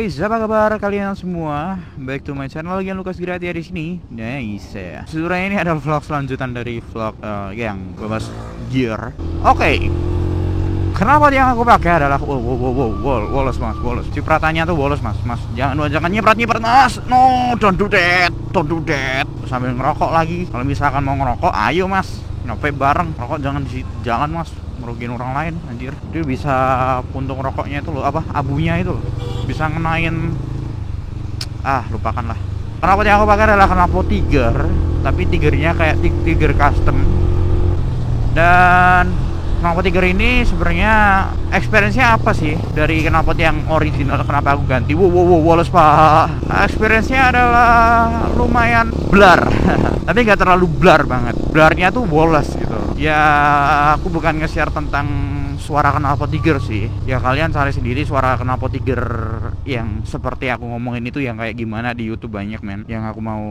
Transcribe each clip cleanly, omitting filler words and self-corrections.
guys, apa kabar kalian semua? Back to my channel, lagi Lukas Gratia di sini. Nice ya. Sebenarnya ini adalah vlog selanjutan dari vlog yang bahas gear. Oke. Kenapa yang aku pakai adalah woles mas, woles. Cipratannya tuh woles mas, jangan nyiprat mas. No, don't do that. Sambil ngerokok lagi. Kalau misalkan mau ngerokok, ayo mas, nyope bareng. Rokok jangan di jalan mas, merugikan orang lain anjir. Dia bisa puntung rokoknya itu loh, abunya itu loh, bisa ngenain. Lupakanlah. Knalpot yang aku pakai adalah knalpot Tiger, tapi Tigernya kayak Tiger custom. Dan knalpot Tiger ini sebenarnya experience-nya apa sih dari knalpot yang original? Kenapa aku ganti? Woles pak. Experience-nya adalah lumayan blur. Tapi nggak terlalu blur banget. Blurnya tuh woles gitu. Ya aku bukan nge-share tentang suara knalpot Tiger sih. Ya kalian cari sendiri suara knalpot Tiger yang seperti aku ngomongin itu yang kayak gimana di YouTube banyak men. Yang aku mau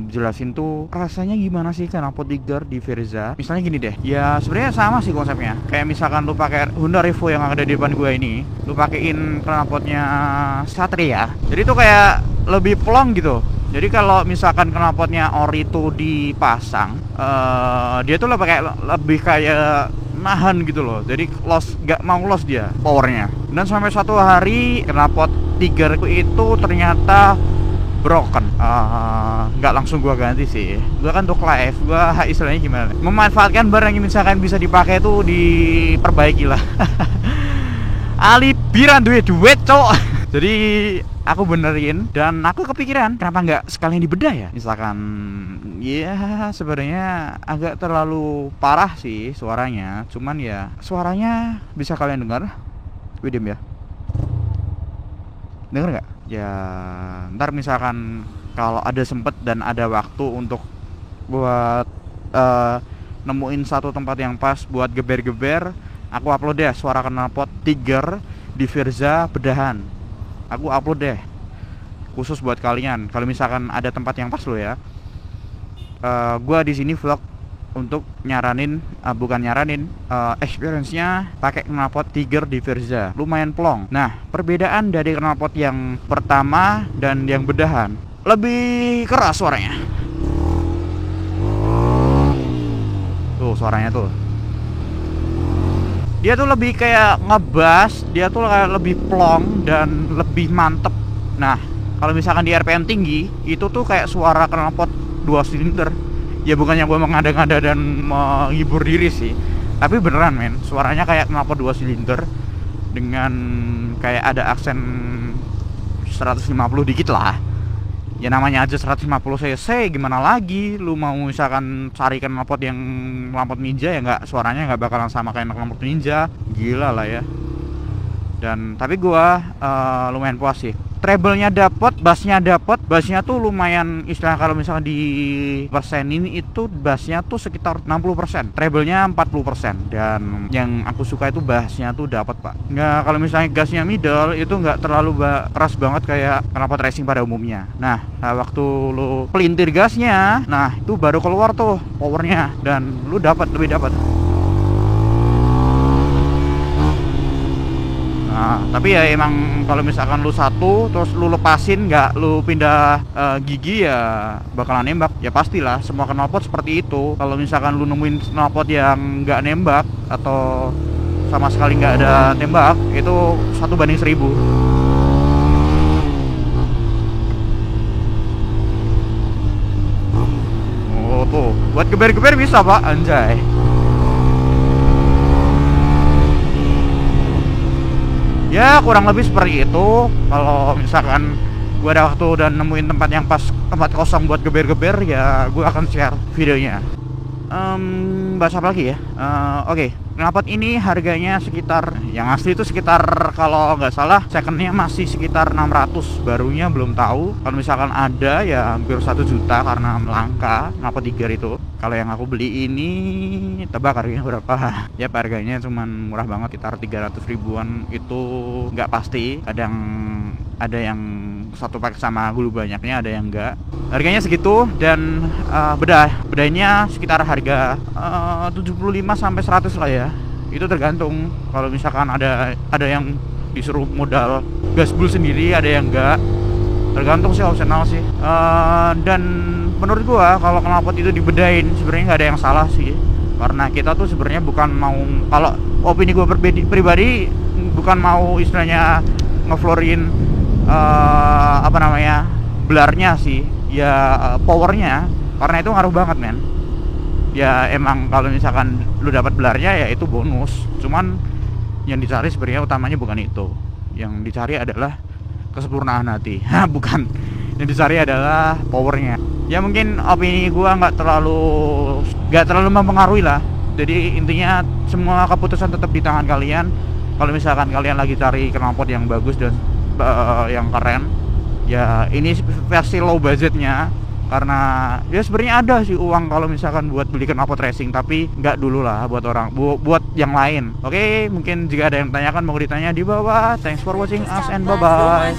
jelasin tuh rasanya gimana sih knalpot Tiger di Verza. Misalnya gini deh. Ya sebenarnya sama sih konsepnya. Kayak misalkan lu pakai Honda Revo yang ada di depan gua ini, lu pakein knalpotnya Satria. Jadi tuh kayak lebih plong gitu. Jadi kalau misalkan knalpotnya ori itu dipasang, dia tuh lebih kayak nahan gitu loh. Jadi nggak mau loss dia powernya. Dan sampai suatu hari knalpot Tiger itu ternyata broken. Nggak langsung gua ganti sih. Gua kan untuk live, gua istilahnya gimana? Memanfaatkan barang yang misalkan bisa dipakai tuh diperbaiki lah. Alibiran duit cok. Jadi aku benerin dan aku kepikiran kenapa nggak sekalian dibedah ya. Misalkan ya sebenarnya agak terlalu parah sih suaranya. Cuman ya suaranya bisa kalian dengar. Widem ya. Dengar nggak? Ya ntar misalkan kalau ada sempet dan ada waktu untuk buat nemuin satu tempat yang pas buat geber-geber, aku upload deh suara knalpot Tiger di Verza bedahan. Aku upload deh khusus buat kalian. Kalau misalkan ada tempat yang pas lo ya. Gua di sini vlog untuk experience-nya pakai knalpot Tiger di Verza. Lumayan plong. Nah, perbedaan dari knalpot yang pertama dan yang bedahan, lebih keras suaranya. Tuh suaranya tuh. Dia tuh lebih kayak ngebas, dia tuh kayak lebih plong dan lebih mantep. Nah, kalau misalkan di RPM tinggi, itu tuh kayak suara knalpot 2 silinder. Ya bukannya gue mengada-ngada dan menghibur diri sih, tapi beneran men, suaranya kayak knalpot 2 silinder dengan kayak ada aksen 150 dikit lah. Ya namanya aja 150 cc, gimana lagi lu mau misalkan cari knalpot yang knalpot ninja ya nggak, suaranya nggak bakalan sama kayak knalpot ninja. Gila lah ya. Dan tapi gua lumayan puas sih. Treble-nya dapet, bassnya tuh lumayan, istilah kalau misalkan di persenin itu bassnya tuh sekitar 60%, treble-nya 40%. Dan yang aku suka itu bassnya tuh dapet pak. Nggak, kalau misalnya gasnya middle itu nggak terlalu keras banget kayak knalpot racing pada umumnya. Nah waktu lu pelintir gasnya, nah itu baru keluar tuh powernya dan lu lebih dapat. Nah, tapi ya emang kalau misalkan lu satu terus lu lepasin, nggak lu pindah gigi ya bakalan nembak. Ya pastilah semua knalpot seperti itu. Kalau misalkan lu nemuin knalpot yang nggak nembak atau sama sekali nggak ada tembak, itu 1:1000. Oh tuh, buat geber-geber bisa pak, anjay. Ya kurang lebih seperti itu. Kalau misalkan gue ada waktu dan nemuin tempat yang pas, tempat kosong buat geber-geber, ya gue akan share videonya. Bahas apa lagi ya? Oke. Knalpot ini harganya sekitar, yang asli itu sekitar kalau nggak salah secondnya masih sekitar 600, barunya belum tahu. Kalau misalkan ada ya hampir 1 juta karena langka knalpot Tiger itu. Kalau yang aku beli ini tebak harganya berapa? Ya harganya cuman murah banget, sekitar 300 ribuan. Itu nggak pasti, kadang ada yang satu paket sama hulu banyaknya, ada yang enggak. Harganya segitu dan bedahnya sekitar harga 75 sampai 100 lah ya. Itu tergantung. Kalau misalkan ada yang disuruh modal gasbul sendiri, ada yang enggak, tergantung sih, opsional sih. Dan menurut gua kalau knalpot itu dibedain sebenarnya nggak ada yang salah sih, karena kita tuh sebenarnya bukan mau, kalau opini gua pribadi bukan mau istilahnya ngeflorin apa namanya, blarnya sih ya, powernya, karena itu ngaruh banget men. Ya emang kalau misalkan lu dapat blarnya ya itu bonus, cuman yang dicari sebenarnya utamanya bukan itu. Yang dicari adalah kesempurnaan hati. Bukan, yang dicari adalah powernya. Ya mungkin opini gua nggak terlalu mempengaruhi lah. Jadi intinya semua keputusan tetap di tangan kalian. Kalau misalkan kalian lagi cari knalpot yang bagus dan yang keren, ya ini versi low budgetnya. Karena ya sebenarnya ada sih uang kalau misalkan buat beli knalpot racing, tapi nggak dulu lah buat buat yang lain. Oke, mungkin jika ada yang tanyakan mau ditanya di bawah. Thanks for watching us and bye bye.